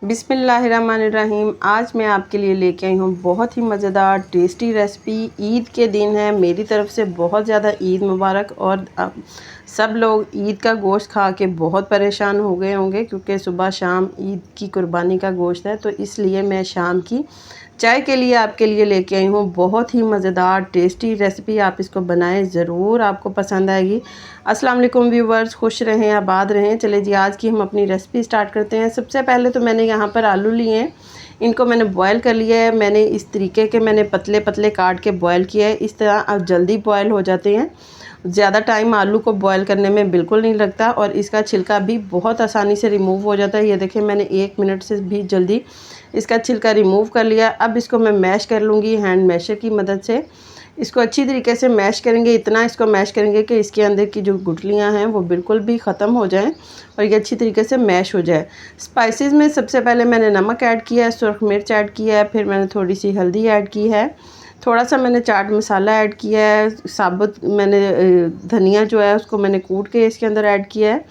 बिस्मिल्लाहिर्रहमानिर्रहीम। आज मैं आपके लिए लेके आई हूँ बहुत ही मज़ेदार टेस्टी रेसिपी। ईद के दिन है, मेरी तरफ से बहुत ज़्यादा ईद मुबारक। और सब लोग ईद का गोश्त खा के बहुत परेशान हो गए होंगे क्योंकि सुबह शाम ईद की कुर्बानी का गोश्त है, तो इसलिए मैं शाम की चाय के लिए आपके लिए लेके आई हूँ बहुत ही मज़ेदार टेस्टी रेसिपी। आप इसको बनाएं, ज़रूर आपको पसंद आएगी। अस्सलाम वालेकुम व्यूवर्स, खुश रहें, आबाद रहें। चले जी, आज की हम अपनी रेसिपी स्टार्ट करते हैं। सबसे पहले तो मैंने यहाँ पर आलू लिए हैं, इनको मैंने बॉयल कर लिया है। मैंने इस तरीके के मैंने पतले पतले काट के बॉयल किया है। इस तरह अब जल्दी बॉयल हो जाते हैं, ज़्यादा टाइम आलू को बॉयल करने में बिल्कुल नहीं लगता और इसका छिलका भी बहुत आसानी से रिमूव हो जाता है। ये देखिए, मैंने 1 मिनट से भी जल्दी इसका छिलका रिमूव कर लिया। अब इसको मैं मैश कर लूँगी हैंड मैशर की मदद से। इसको अच्छी तरीके से मैश करेंगे, इतना इसको मैश करेंगे कि इसके अंदर की जो गुठलियाँ हैं वो बिल्कुल भी ख़त्म हो जाएं और ये अच्छी तरीके से मैश हो जाए। स्पाइसेस में सबसे पहले मैंने नमक ऐड किया है, सुरख मिर्च ऐड किया है, फिर मैंने थोड़ी सी हल्दी ऐड की है, थोड़ा सा मैंने चाट मसाला ऐड किया है, साबुत मैंने धनिया जो है उसको मैंने कूट के इसके अंदर ऐड किया है,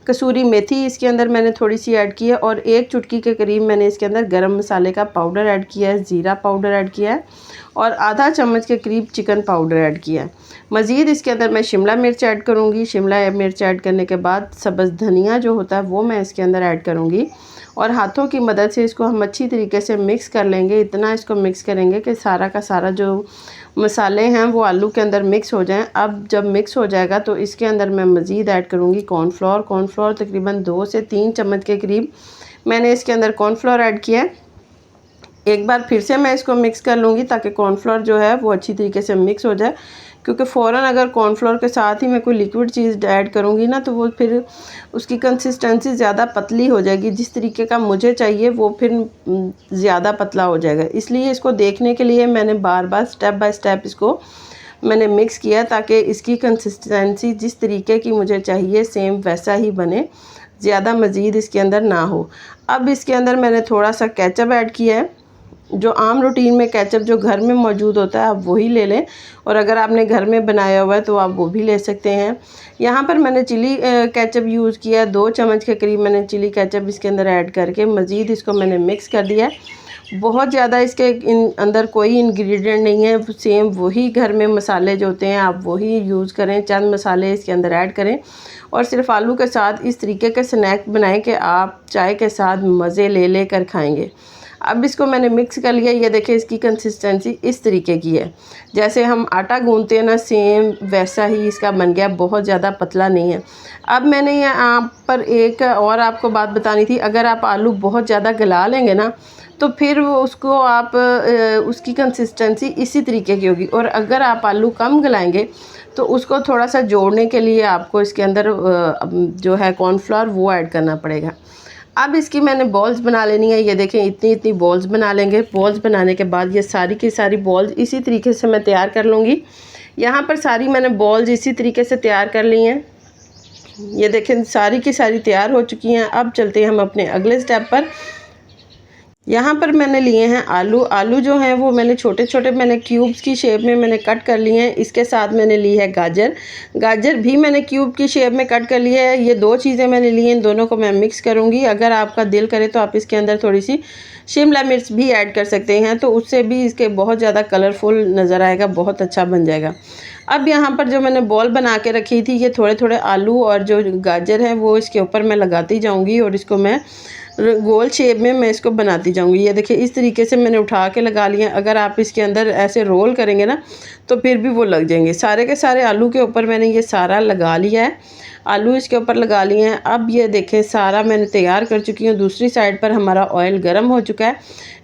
कसूरी मेथी इसके अंदर मैंने थोड़ी सी ऐड की है और 1 चुटकी के करीब मैंने इसके अंदर गरम मसाले का पाउडर ऐड किया है, ज़ीरा पाउडर ऐड किया है और आधा चम्मच के करीब चिकन पाउडर ऐड किया है। मज़ीद इसके अंदर मैं शिमला मिर्च ऐड करूँगी। शिमला मिर्च ऐड करने के बाद सब्ज़ धनिया जो होता है वो मैं इसके अंदर ऐड करूँगी और हाथों की मदद से इसको हम अच्छी तरीके से मिक्स कर लेंगे। इतना इसको मिक्स करेंगे कि सारा का सारा जो मसाले हैं वो आलू के अंदर मिक्स हो जाएं। अब जब मिक्स हो जाएगा तो इसके अंदर मैं मज़ीद ऐड करूँगी कॉर्नफ्लोर। कॉर्नफ्लोर तकरीबन 2 से 3 चम्मच के करीब मैंने इसके अंदर कॉर्नफ्लोर ऐड किया है। एक बार फिर से मैं इसको मिक्स कर लूँगी ताकि कॉर्नफ्लोर जो है वो अच्छी तरीके से मिक्स हो जाए, क्योंकि फ़ौरन अगर कॉर्नफ्लोर के साथ ही मैं कोई लिक्विड चीज़ ऐड करूँगी ना तो वो फिर उसकी कंसिस्टेंसी ज़्यादा पतली हो जाएगी। जिस तरीके का मुझे चाहिए वो फिर ज़्यादा पतला हो जाएगा। इसलिए इसको देखने के लिए मैंने बार बार स्टेप बाय स्टेप इसको मैंने मिक्स किया ताकि इसकी कंसिस्टेंसी जिस तरीके की मुझे चाहिए सेम वैसा ही बने, ज़्यादा मज़ीद इसके अंदर ना हो। अब इसके अंदर मैंने थोड़ा सा केचप ऐड किया है। जो आम रूटीन में केचप जो घर में मौजूद होता है आप वही ले लें, और अगर आपने घर में बनाया हुआ है तो आप वो भी ले सकते हैं। यहाँ पर मैंने चिली केचप यूज़ किया है, 2 चम्मच के करीब मैंने चिली केचप इसके अंदर ऐड करके मज़ीद इसको मैंने मिक्स कर दिया है। बहुत ज़्यादा इसके अंदर कोई इंग्रेडिएंट नहीं है, सेम वही घर में मसाले जो होते हैं आप वही यूज़ करें, चंद मसाले इसके अंदर ऐड करें और सिर्फ आलू के साथ इस तरीके के स्नैक बनाएं कि आप चाय के साथ मज़े ले लेकर खाएंगे। अब इसको मैंने मिक्स कर लिया। ये देखिए, इसकी कंसिस्टेंसी इस तरीके की है, जैसे हम आटा गूंथते हैं ना सेम वैसा ही इसका बन गया, बहुत ज़्यादा पतला नहीं है। अब मैंने यहाँ पर एक और आपको बात बतानी थी, अगर आप आलू बहुत ज़्यादा गला लेंगे ना तो फिर वो उसको आप उसकी कंसिस्टेंसी इसी तरीके की होगी, और अगर आप आलू कम गलाएंगे तो उसको थोड़ा सा जोड़ने के लिए आपको इसके अंदर जो है कॉर्नफ्लोर वो ऐड करना पड़ेगा। अब इसकी मैंने बॉल्स बना लेनी है। ये देखें, इतनी इतनी बॉल्स बना लेंगे। बॉल्स बनाने के बाद ये सारी की सारी बॉल्स इसी तरीके से मैं तैयार कर लूँगी। यहाँ पर सारी मैंने बॉल्स इसी तरीके से तैयार कर ली हैं। ये देखें, सारी की सारी तैयार हो चुकी हैं। अब चलते हैं हम अपने अगले स्टेप पर। यहाँ पर मैंने लिए हैं आलू। आलू जो हैं वो मैंने छोटे छोटे मैंने क्यूब्स की शेप में मैंने कट कर लिए हैं। इसके साथ मैंने ली है गाजर। गाजर भी मैंने क्यूब की शेप में कट कर लिया है। ये 2 चीज़ें मैंने ली हैं, इन दोनों को मैं मिक्स करूँगी। अगर आपका दिल करे तो आप इसके अंदर थोड़ी सी शिमला मिर्च भी ऐड कर सकते हैं, तो उससे भी इसके बहुत ज़्यादा कलरफुल नज़र आएगा, बहुत अच्छा बन जाएगा। अब यहाँ पर जो मैंने बॉल बना के रखी थी, ये थोड़े थोड़े आलू और जो गाजर है वो इसके ऊपर मैं लगाती जाऊँगी और इसको मैं गोल शेप में मैं इसको बनाती जाऊंगी। ये देखिए, इस तरीके से मैंने उठा के लगा लिया। अगर आप इसके अंदर ऐसे रोल करेंगे ना तो फिर भी वो लग जाएंगे। सारे के सारे आलू के ऊपर मैंने ये सारा लगा लिया है, आलू इसके ऊपर लगा लिए हैं। अब ये देखें, सारा मैंने तैयार कर चुकी हूँ। दूसरी साइड पर हमारा ऑयल गर्म हो चुका है।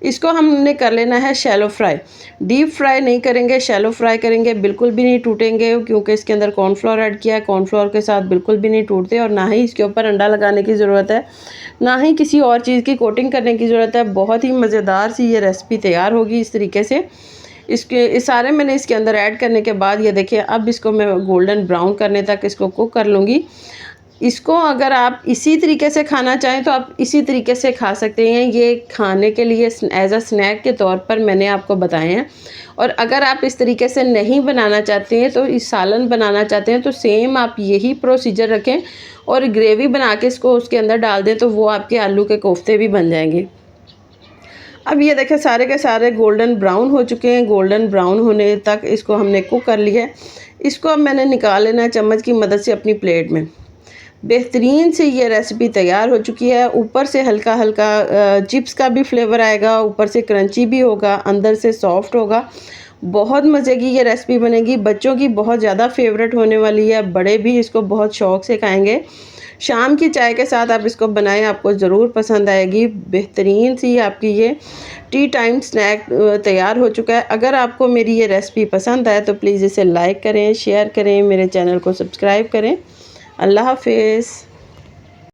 इसको हमने कर लेना है शैलो फ्राई। डीप फ्राई नहीं करेंगे, शैलो फ्राई करेंगे। बिल्कुल भी नहीं टूटेंगे क्योंकि इसके अंदर कॉर्नफ्लोर ऐड किया है। कॉर्नफ्लोर के साथ बिल्कुल भी नहीं टूटते, और ना ही इसके ऊपर अंडा लगाने की ज़रूरत है, ना ही किसी और चीज़ की कोटिंग करने की ज़रूरत है। बहुत ही मज़ेदार सी ये रेसिपी तैयार होगी इस तरीके से। इसके इस सारे मैंने इसके अंदर ऐड करने के बाद ये देखिए, अब इसको मैं गोल्डन ब्राउन करने तक इसको कुक कर लूँगी। इसको अगर आप इसी तरीके से खाना चाहें तो आप इसी तरीके से खा सकते हैं। ये खाने के लिए एज़ अ स्नैक के तौर पर मैंने आपको बताए हैं। और अगर आप इस तरीके से नहीं बनाना चाहते हैं, तो इस सालन बनाना चाहते हैं, तो सेम आप यही प्रोसीजर रखें और ग्रेवी बना के इसको उसके अंदर डाल दें, तो वो आपके आलू के कोफ्ते भी बन जाएंगे। अब ये देखें सारे के सारे गोल्डन ब्राउन हो चुके हैं। गोल्डन ब्राउन होने तक इसको हमने कुक कर लिया है। इसको अब मैंने निकाल लेना है चम्मच की मदद से अपनी प्लेट में। बेहतरीन से ये रेसिपी तैयार हो चुकी है। ऊपर से हल्का हल्का चिप्स का भी फ्लेवर आएगा, ऊपर से क्रंची भी होगा, अंदर से सॉफ्ट होगा। बहुत मज़े की ये रेसिपी बनेगी, बच्चों की बहुत ज़्यादा फेवरेट होने वाली है, बड़े भी इसको बहुत शौक़ से खाएंगे। शाम की चाय के साथ आप इसको बनाएं, आपको ज़रूर पसंद आएगी। बेहतरीन सी आपकी ये टी टाइम स्नैक तैयार हो चुका है। अगर आपको मेरी ये रेसिपी पसंद आए तो प्लीज़ इसे लाइक करें, शेयर करें, मेरे चैनल को सब्सक्राइब करें। अल्लाह हाफ़िज़।